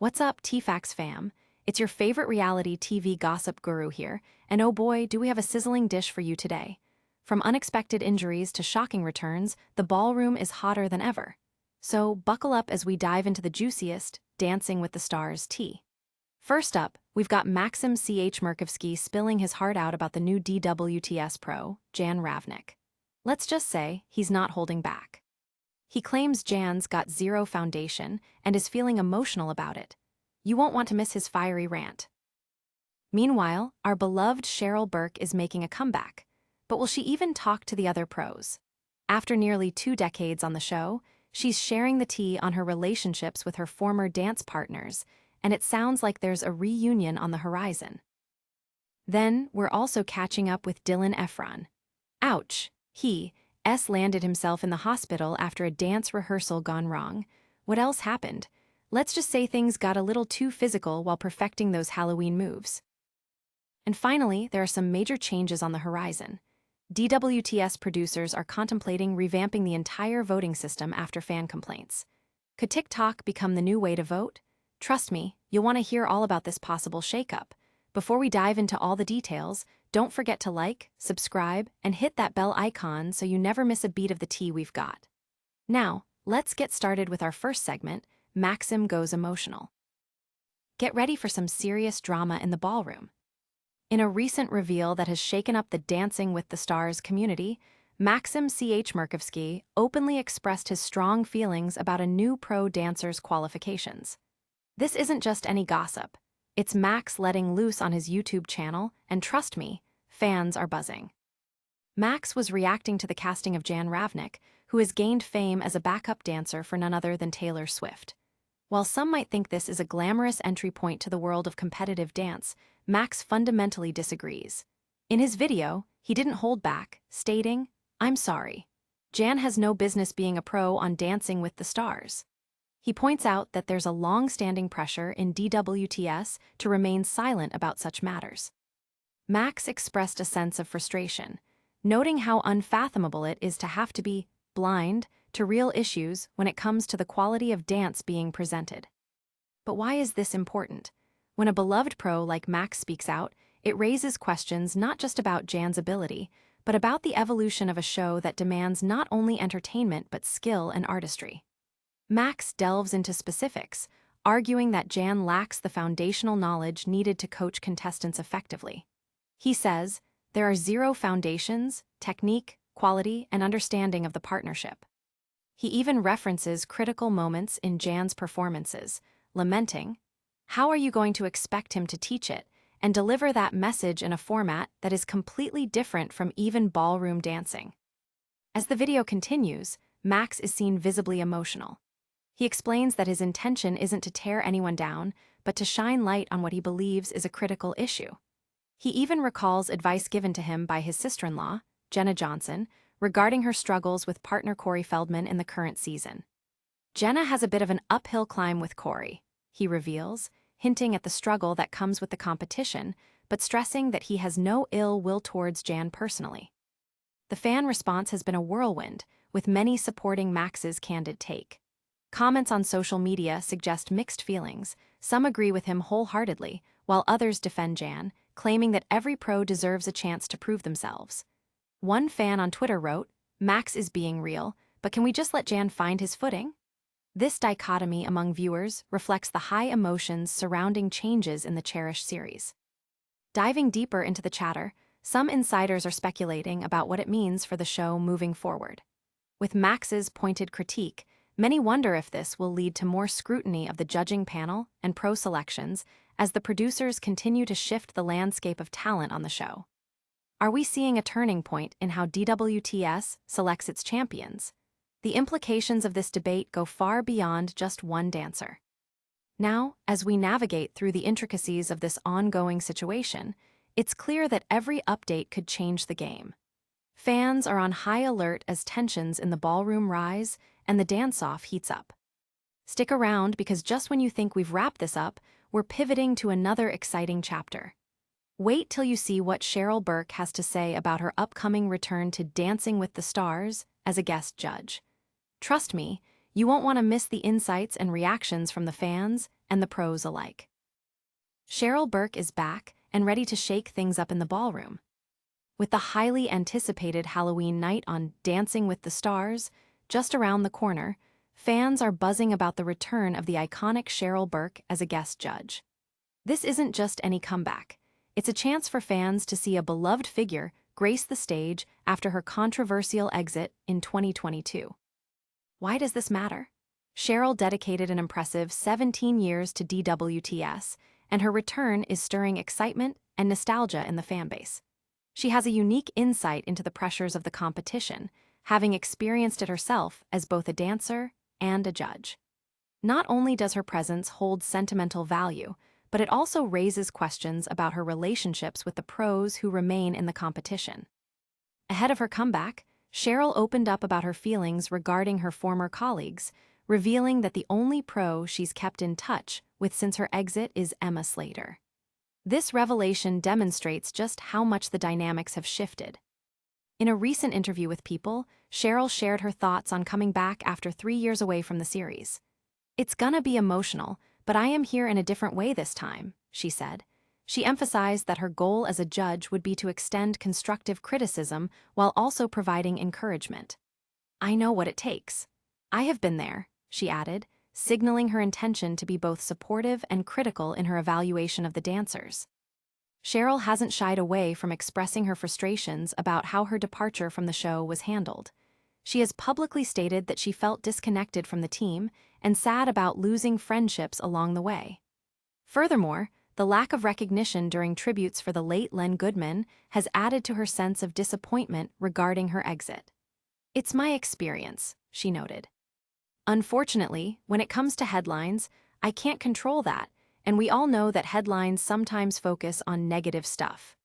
What's up, TFacts fam? It's your favorite reality TV gossip guru here, and oh boy, do we have a sizzling dish for you today. From unexpected injuries to shocking returns, the ballroom is hotter than ever. So buckle up as we dive into the juiciest Dancing with the Stars tea. First up, we've got Maksim Chmerkovskiy spilling his heart out about the new DWTS pro, Jan Ravnik. Let's just say he's not holding back. He claims Jan's got zero foundation and is feeling emotional about it. You won't want to miss his fiery rant. Meanwhile, our beloved Cheryl Burke is making a comeback. But will she even talk to the other pros? After nearly 2 decades on the show, she's sharing the tea on her relationships with her former dance partners, and it sounds like there's a reunion on the horizon. Then, we're also catching up with Efron. Ouch! He landed himself in the hospital after a dance rehearsal gone wrong. What else happened? Let's just say things got a little too physical while perfecting those Halloween moves. And finally, there are some major changes on the horizon. DWTS producers are contemplating revamping the entire voting system after fan complaints. Could TikTok become the new way to vote? Trust me, you'll want to hear all about this possible shakeup. Before we dive into all the details, don't forget to like, subscribe, and hit that bell icon so you never miss a beat of the tea we've got. Now, let's get started with our first segment, Maksim Goes Emotional. Get ready for some serious drama in the ballroom. In a recent reveal that has shaken up the Dancing with the Stars community, Maksim Chmerkovskiy openly expressed his strong feelings about a new pro dancer's qualifications. This isn't just any gossip. It's Max letting loose on his YouTube channel, and trust me, fans are buzzing. Max was reacting to the casting of Jan Ravnik, who has gained fame as a backup dancer for none other than Taylor Swift. While some might think this is a glamorous entry point to the world of competitive dance, Max fundamentally disagrees. In his video, he didn't hold back, stating, "I'm sorry. Jan has no business being a pro on Dancing with the Stars." He points out that there's a long-standing pressure in DWTS to remain silent about such matters. Max expressed a sense of frustration, noting how unfathomable it is to have to be blind to real issues when it comes to the quality of dance being presented. But why is this important? When a beloved pro like Max speaks out, it raises questions not just about Jan's ability, but about the evolution of a show that demands not only entertainment but skill and artistry. Max delves into specifics, arguing that Jan lacks the foundational knowledge needed to coach contestants effectively. He says, there are zero foundations, technique, quality, and understanding of the partnership. He even references critical moments in Jan's performances, lamenting, "How are you going to expect him to teach it and deliver that message in a format that is completely different from even ballroom dancing?" As the video continues, Max is seen visibly emotional. He explains that his intention isn't to tear anyone down, but to shine light on what he believes is a critical issue. He even recalls advice given to him by his sister-in-law, Jenna Johnson, regarding her struggles with partner Corey Feldman in the current season. Jenna has a bit of an uphill climb with Corey, he reveals, hinting at the struggle that comes with the competition, but stressing that he has no ill will towards Jan personally. The fan response has been a whirlwind, with many supporting Max's candid take. Comments on social media suggest mixed feelings. Some agree with him wholeheartedly, while others defend Jan, claiming that every pro deserves a chance to prove themselves. One fan on Twitter wrote, "Max is being real, but can we just let Jan find his footing?" This dichotomy among viewers reflects the high emotions surrounding changes in the cherished series. Diving deeper into the chatter, some insiders are speculating about what it means for the show moving forward. With Max's pointed critique, many wonder if this will lead to more scrutiny of the judging panel and pro selections as the producers continue to shift the landscape of talent on the show. Are we seeing a turning point in how DWTS selects its champions? The implications of this debate go far beyond just one dancer. Now, as we navigate through the intricacies of this ongoing situation, it's clear that every update could change the game. Fans are on high alert as tensions in the ballroom rise and the dance-off heats up. Stick around because just when you think we've wrapped this up, we're pivoting to another exciting chapter. Wait till you see what Cheryl Burke has to say about her upcoming return to Dancing with the Stars as a guest judge. Trust me, you won't want to miss the insights and reactions from the fans and the pros alike. Cheryl Burke is back and ready to shake things up in the ballroom. With the highly anticipated Halloween night on Dancing with the Stars just around the corner, fans are buzzing about the return of the iconic Cheryl Burke as a guest judge. This isn't just any comeback. It's a chance for fans to see a beloved figure grace the stage after her controversial exit in 2022. Why does this matter? Cheryl dedicated an impressive 17 years to DWTS, and her return is stirring excitement and nostalgia in the fanbase. She has a unique insight into the pressures of the competition, having experienced it herself as both a dancer and a judge. Not only does her presence hold sentimental value, but it also raises questions about her relationships with the pros who remain in the competition. Ahead of her comeback, Cheryl opened up about her feelings regarding her former colleagues, revealing that the only pro she's kept in touch with since her exit is Emma Slater. This revelation demonstrates just how much the dynamics have shifted. In a recent interview with People, Cheryl shared her thoughts on coming back after 3 years away from the series. "It's gonna be emotional, but I am here in a different way this time," she said. She emphasized that her goal as a judge would be to extend constructive criticism while also providing encouragement. "I know what it takes. I have been there," she added, signaling her intention to be both supportive and critical in her evaluation of the dancers. Cheryl hasn't shied away from expressing her frustrations about how her departure from the show was handled. She has publicly stated that she felt disconnected from the team and sad about losing friendships along the way. Furthermore, the lack of recognition during tributes for the late Len Goodman has added to her sense of disappointment regarding her exit. "It's my experience," she noted. "Unfortunately, when it comes to headlines, I can't control that, and we all know that headlines sometimes focus on negative stuff."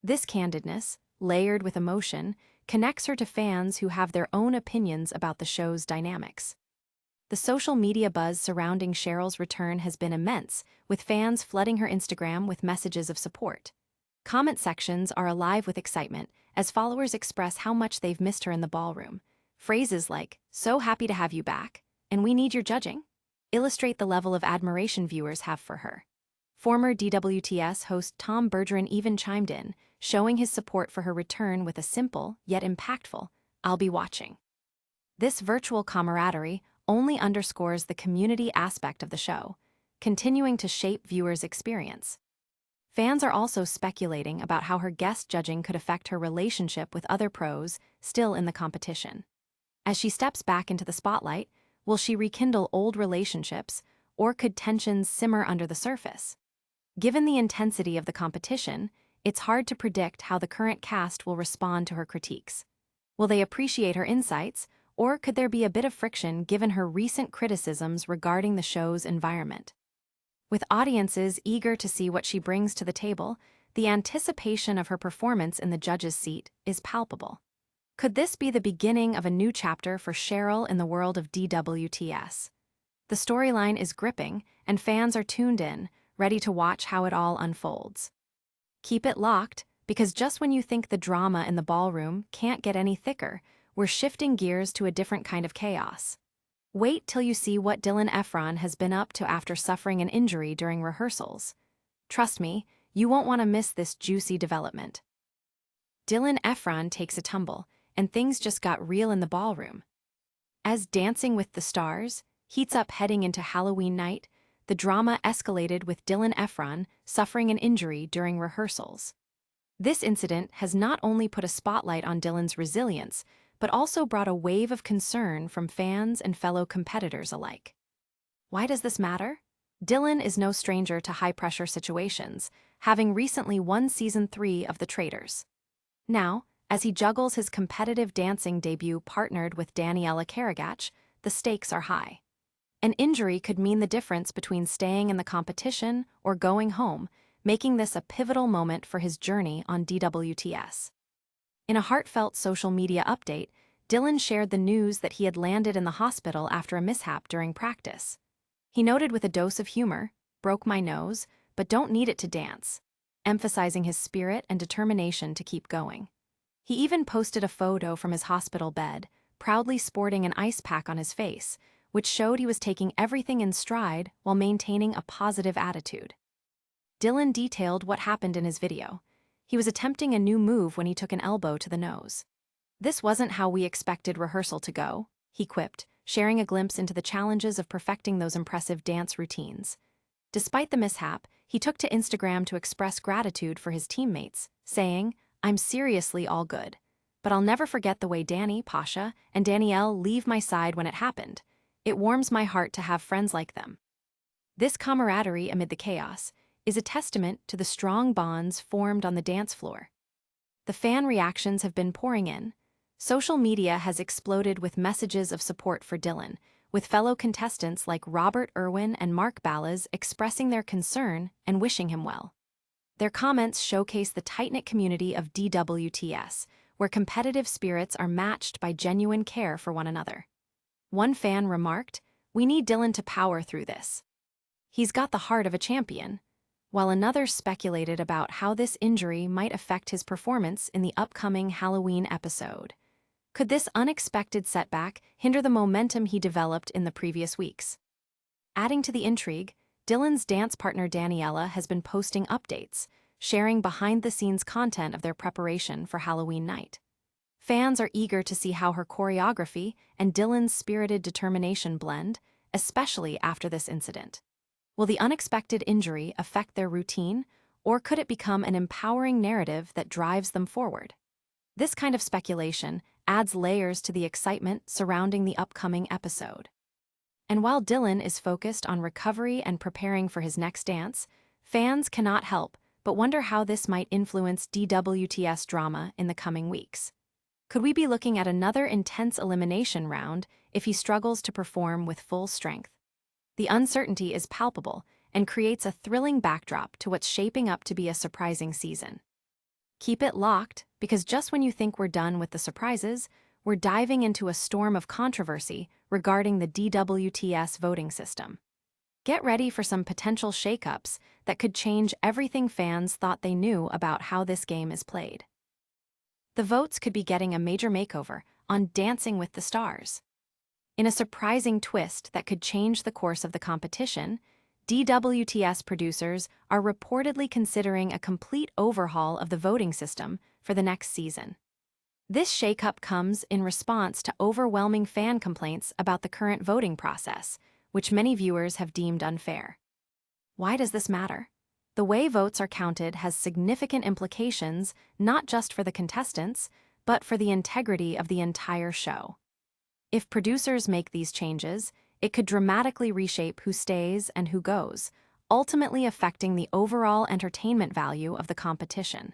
This candidness, layered with emotion, connects her to fans who have their own opinions about the show's dynamics. The social media buzz surrounding Cheryl's return has been immense, with fans flooding her Instagram with messages of support. Comment sections are alive with excitement as followers express how much they've missed her in the ballroom. Phrases like, "So happy to have you back," and "We need your judging," illustrate the level of admiration viewers have for her. Former DWTS host Tom Bergeron even chimed in, showing his support for her return with a simple, yet impactful, "I'll be watching." This virtual camaraderie only underscores the community aspect of the show, continuing to shape viewers' experience. Fans are also speculating about how her guest judging could affect her relationship with other pros still in the competition. As she steps back into the spotlight, will she rekindle old relationships, or could tensions simmer under the surface? Given the intensity of the competition, it's hard to predict how the current cast will respond to her critiques. Will they appreciate her insights, or could there be a bit of friction given her recent criticisms regarding the show's environment? With audiences eager to see what she brings to the table, the anticipation of her performance in the judge's seat is palpable. Could this be the beginning of a new chapter for Cheryl in the world of DWTS? The storyline is gripping, and fans are tuned in, ready to watch how it all unfolds. Keep it locked, because just when you think the drama in the ballroom can't get any thicker, we're shifting gears to a different kind of chaos. Wait till you see what Dylan Efron has been up to after suffering an injury during rehearsals. Trust me, you won't want to miss this juicy development. Dylan Efron takes a tumble, and things just got real in the ballroom. As Dancing with the Stars heats up heading into Halloween night, the drama escalated with Dylan Efron suffering an injury during rehearsals. This incident has not only put a spotlight on Dylan's resilience, but also brought a wave of concern from fans and fellow competitors alike. Why does this matter? Dylan is no stranger to high-pressure situations, having recently won Season 3 of The Traitors. Now, as he juggles his competitive dancing debut partnered with Daniela Karagach, the stakes are high. An injury could mean the difference between staying in the competition or going home, making this a pivotal moment for his journey on DWTS. In a heartfelt social media update, Dylan shared the news that he had landed in the hospital after a mishap during practice. He noted with a dose of humor, "Broke my nose, but don't need it to dance," emphasizing his spirit and determination to keep going. He even posted a photo from his hospital bed, proudly sporting an ice pack on his face, which showed he was taking everything in stride while maintaining a positive attitude. Dylan detailed what happened in his video. He was attempting a new move when he took an elbow to the nose. "This wasn't how we expected rehearsal to go," he quipped, sharing a glimpse into the challenges of perfecting those impressive dance routines. Despite the mishap, he took to Instagram to express gratitude for his teammates, saying, "I'm seriously all good. But I'll never forget the way Danny, Pasha, and Danielle leave my side when it happened. It warms my heart to have friends like them." This camaraderie amid the chaos is a testament to the strong bonds formed on the dance floor. The fan reactions have been pouring in. Social media has exploded with messages of support for Dylan, with fellow contestants like Robert Irwin and Mark Ballas expressing their concern and wishing him well. Their comments showcase the tight-knit community of DWTS, where competitive spirits are matched by genuine care for one another. One fan remarked, "We need Dylan to power through this. He's got the heart of a champion," while another speculated about how this injury might affect his performance in the upcoming Halloween episode. Could this unexpected setback hinder the momentum he developed in the previous weeks? Adding to the intrigue, Dylan's dance partner Daniela has been posting updates, sharing behind-the-scenes content of their preparation for Halloween night. Fans are eager to see how her choreography and Dylan's spirited determination blend, especially after this incident. Will the unexpected injury affect their routine, or could it become an empowering narrative that drives them forward? This kind of speculation adds layers to the excitement surrounding the upcoming episode. And while Dylan is focused on recovery and preparing for his next dance, fans cannot help but wonder how this might influence DWTS drama in the coming weeks. Could we be looking at another intense elimination round if he struggles to perform with full strength? The uncertainty is palpable and creates a thrilling backdrop to what's shaping up to be a surprising season. Keep it locked, because just when you think we're done with the surprises, we're diving into a storm of controversy regarding the DWTS voting system. Get ready for some potential shakeups that could change everything fans thought they knew about how this game is played. The votes could be getting a major makeover on Dancing with the Stars. In a surprising twist that could change the course of the competition, DWTS producers are reportedly considering a complete overhaul of the voting system for the next season. This shakeup comes in response to overwhelming fan complaints about the current voting process, which many viewers have deemed unfair. Why does this matter? The way votes are counted has significant implications not just for the contestants, but for the integrity of the entire show. If producers make these changes, it could dramatically reshape who stays and who goes, ultimately affecting the overall entertainment value of the competition.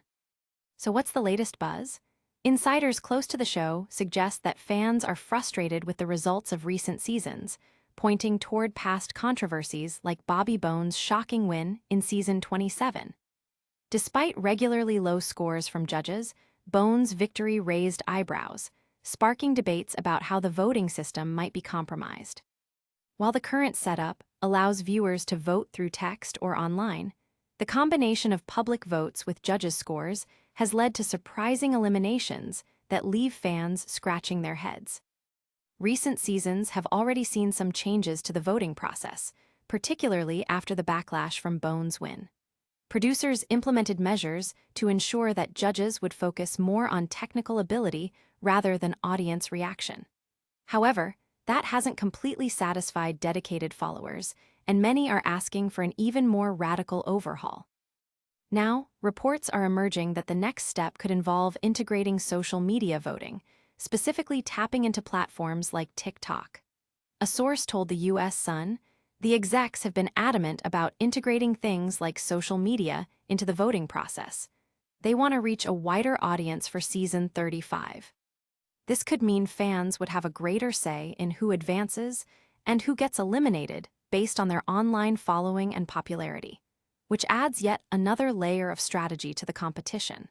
So what's the latest buzz? Insiders close to the show suggest that fans are frustrated with the results of recent seasons, pointing toward past controversies like Bobby Bones' shocking win in season 27. Despite regularly low scores from judges, Bones' victory raised eyebrows, sparking debates about how the voting system might be compromised. While the current setup allows viewers to vote through text or online, the combination of public votes with judges' scores has led to surprising eliminations that leave fans scratching their heads. Recent seasons have already seen some changes to the voting process, particularly after the backlash from Bones' win. Producers implemented measures to ensure that judges would focus more on technical ability rather than audience reaction. However, that hasn't completely satisfied dedicated followers, and many are asking for an even more radical overhaul. Now, reports are emerging that the next step could involve integrating social media voting, specifically tapping into platforms like TikTok. A source told the U.S. Sun, the execs have been adamant about integrating things like social media into the voting process. They want to reach a wider audience for season 35. This could mean fans would have a greater say in who advances and who gets eliminated based on their online following and popularity, which adds yet another layer of strategy to the competition.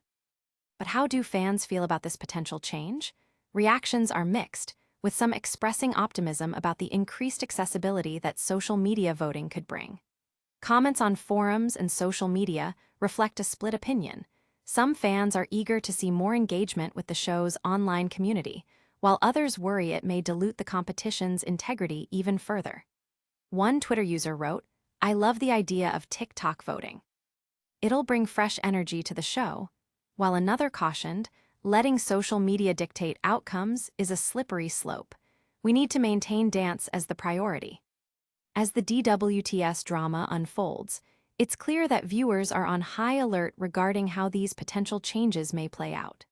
But how do fans feel about this potential change? Reactions are mixed, with some expressing optimism about the increased accessibility that social media voting could bring. Comments on forums and social media reflect a split opinion. Some fans are eager to see more engagement with the show's online community, while others worry it may dilute the competition's integrity even further. One Twitter user wrote, "I love the idea of TikTok voting. It'll bring fresh energy to the show," while another cautioned, "Letting social media dictate outcomes is a slippery slope. We need to maintain dance as the priority." As the DWTS drama unfolds, it's clear that viewers are on high alert regarding how these potential changes may play out.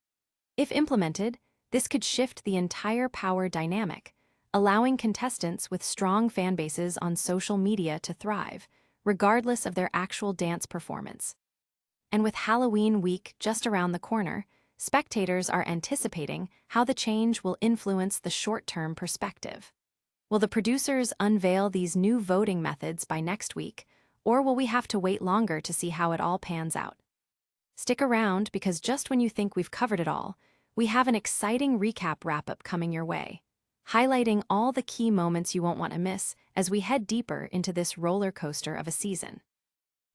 If implemented, this could shift the entire power dynamic, allowing contestants with strong fan bases on social media to thrive, regardless of their actual dance performance. And with Halloween week just around the corner, spectators are anticipating how the change will influence the short-term perspective. Will the producers unveil these new voting methods by next week, or will we have to wait longer to see how it all pans out? Stick around, because just when you think we've covered it all, we have an exciting recap wrap-up coming your way, highlighting all the key moments you won't want to miss as we head deeper into this roller coaster of a season.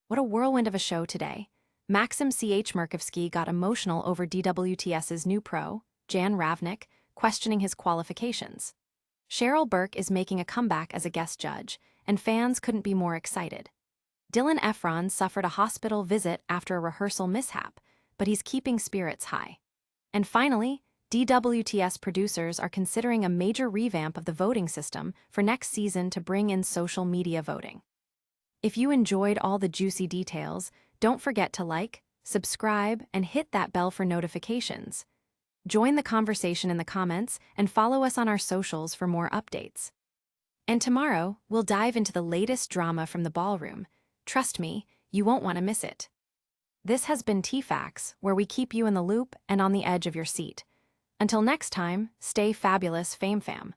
What a whirlwind of a show today. Maksim Chmerkovskiy got emotional over DWTS's new pro, Jan Ravnik, questioning his qualifications. Cheryl Burke is making a comeback as a guest judge, and fans couldn't be more excited. Efron suffered a hospital visit after a rehearsal mishap, but he's keeping spirits high. And finally, DWTS producers are considering a major revamp of the voting system for next season to bring in social media voting. If you enjoyed all the juicy details, don't forget to like, subscribe, and hit that bell for notifications. Join the conversation in the comments and follow us on our socials for more updates. And tomorrow, we'll dive into the latest drama from the ballroom. Trust me, you won't want to miss it. This has been TFacts, where we keep you in the loop and on the edge of your seat. Until next time, stay fabulous, Fame Fam.